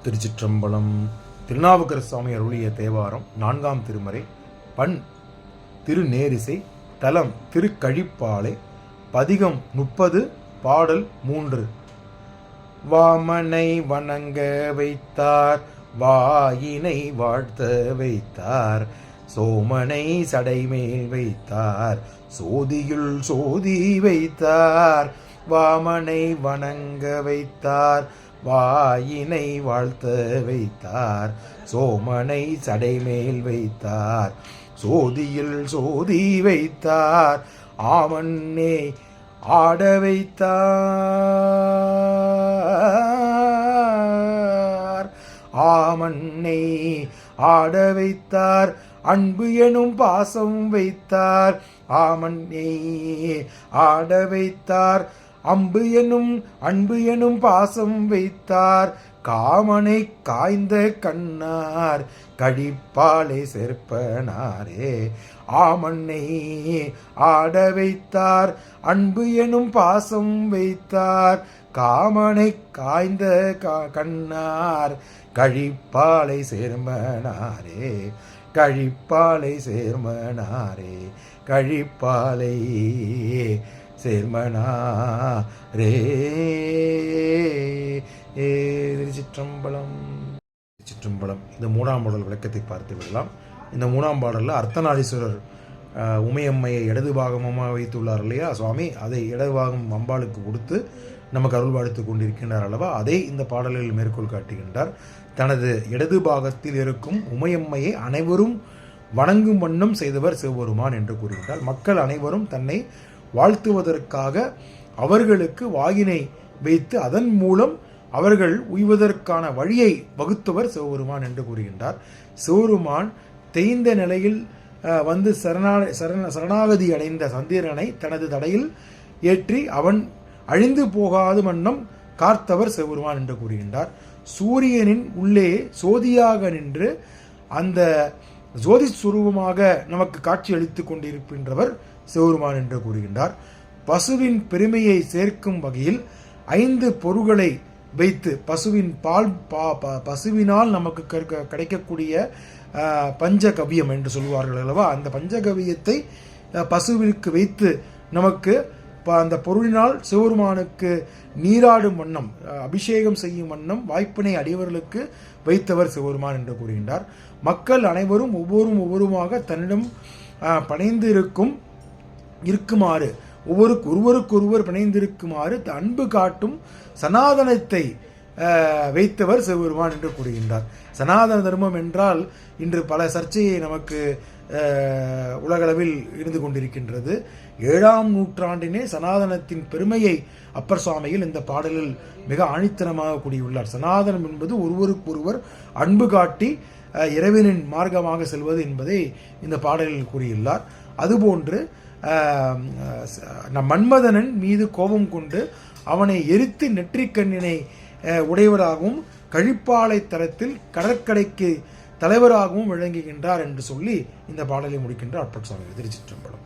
திருச்சிற்றம்பலம். திருநாவுக்கரசு சுவாமி அருளிய தேவாரம் 4ஆம் திருமறை. பண் திருநேரிசை. தலம் திருக்கழிப்பாலை. பதிகம் 30. பாடல் 3. வாமனை வணங்க வைத்தார், வாயினை வாழ்த்த வைத்தார், சோமனை சடைமேல் வைத்தார், சோதியுள் சோதி வைத்தார். வாமனை வணங்க வைத்தார், வாயினை வாழ்த்த வைத்தார், சோமனை சடைமேல் வைத்தார், சோதியில் சோதி வைத்தார். ஆமன்னே ஆட வைத்தார், ஆமன்னை ஆட வைத்தார், அன்பு எனும் பாசம் வைத்தார். ஆமன்னை ஆட வைத்தார், அன்பு எனும் பாசம் வைத்தார். காமனை காய்ந்த கண்ணார், கழிப்பாலை சேர்ப்பனாரே. ஆமன்னை ஆட வைத்தார், அன்பு எனும் பாசம் வைத்தார். காமனை காய்ந்த கண்ணார், கழிப்பாலை சேர்மனாரே. கழிப்பாலை சேர்மனாரே, கழிப்பாலை சேர்மனாரே. திருச்சிற்றம்பலம். திருச்சிற்றம்பலம். இந்த 3ஆம் பாடல் விளக்கத்தை பார்த்து விடலாம். இந்த 3ஆம் பாடலில் அர்த்தநாரீஸ்வரர் உமையம்மையை இடது பாகமாக வைத்துள்ளார் இல்லையா சுவாமி, அதை இடது பாகம் அம்பாளுக்கு கொடுத்து நமக்கு அருள்வாழ்த்து கொண்டிருக்கின்றார் அல்லவா, அதை இந்த பாடலில் மேற்கோள் காட்டுகின்றார். தனது இடது பாகத்தில் இருக்கும் உமையம்மையை அனைவரும் வணங்கும் வண்ணம் செய்தவர் சிவபெருமான் என்று கூறுகின்றார். மக்கள் அனைவரும் தன்னை வாழ்த்துவதற்காக அவர்களுக்கு வாயினை வைத்து அதன் மூலம் அவர்கள் உய்வதற்கான வழியை வகுத்தவர் சிவபெருமான் என்று கூறுகின்றார். சிவபெருமான் தேய்ந்த நிலையில் வந்து சரணாகதி அடைந்த சந்திரனை தனது தடையில் ஏற்றி அவன் அழிந்து போகாத வண்ணம் காத்தவர் சிவபெருமான் என்று கூறுகின்றார். சூரியனின் உள்ளே சோதியாக நின்று அந்த ஜோதி சுரூபமாக நமக்கு காட்சி அளித்துக் கொண்டிருக்கின்றவர் சிவபெருமான் என்று கூறுகின்றார். பசுவின் பெருமையை சேர்க்கும் வகையில் 5 பொருள்களை வைத்து பசுவின் பால் பசுவினால் நமக்கு கிடைக்கக்கூடிய பஞ்சகவியம் என்று சொல்வார்கள் அல்லவா, அந்த பஞ்சகவியத்தை பசுவிற்கு வைத்து நமக்கு அந்த பொருளினால் சிவபெருமானுக்கு நீராடும் வண்ணம் அபிஷேகம் செய்யும் வண்ணம் வாய்ப்பினை அடியவர்களுக்கு வைத்தவர் சிவபெருமான் என்று கூறுகின்றார். மக்கள் அனைவரும் ஒவ்வொருவருமாக தன்னிடம் பணைந்து இருக்குமாறு ஒருவருக்கொருவர் பிணைந்திருக்குமாறு அன்பு காட்டும் சனாதனத்தை வைத்தவர் சிவபெருமான் என்று கூறுகின்றார். சனாதன தர்மம் என்றால் இன்று பல சர்ச்சையை நமக்கு உலகளவில் இருந்து கொண்டிருக்கின்றது. 7ஆம் நூற்றாண்டினே சனாதனத்தின் பெருமையை அப்பர் சுவாமியில் இந்த பாடலில் மிக ஆணித்தனமாக கூறியுள்ளார். சனாதனம் என்பது ஒருவருக்கொருவர் அன்பு காட்டி இறைவனின் மார்க்கமாக செல்வது என்பதை இந்த பாடலில் கூறியுள்ளார். அதுபோன்று மன்மதனன் மீது கோபம் கொண்டு அவனை எரித்து நெற்றிக்கண்ணினை உடையவராகவும் கழிப்பாலை தரத்தில் கடற்கரைக்கு தலைவராகவும் விளங்குகின்றார் என்று சொல்லி இந்த பாடலை முடிக்கின்றார் அப்பர் சுவாமி. திருச்சிற்றம்பலம்.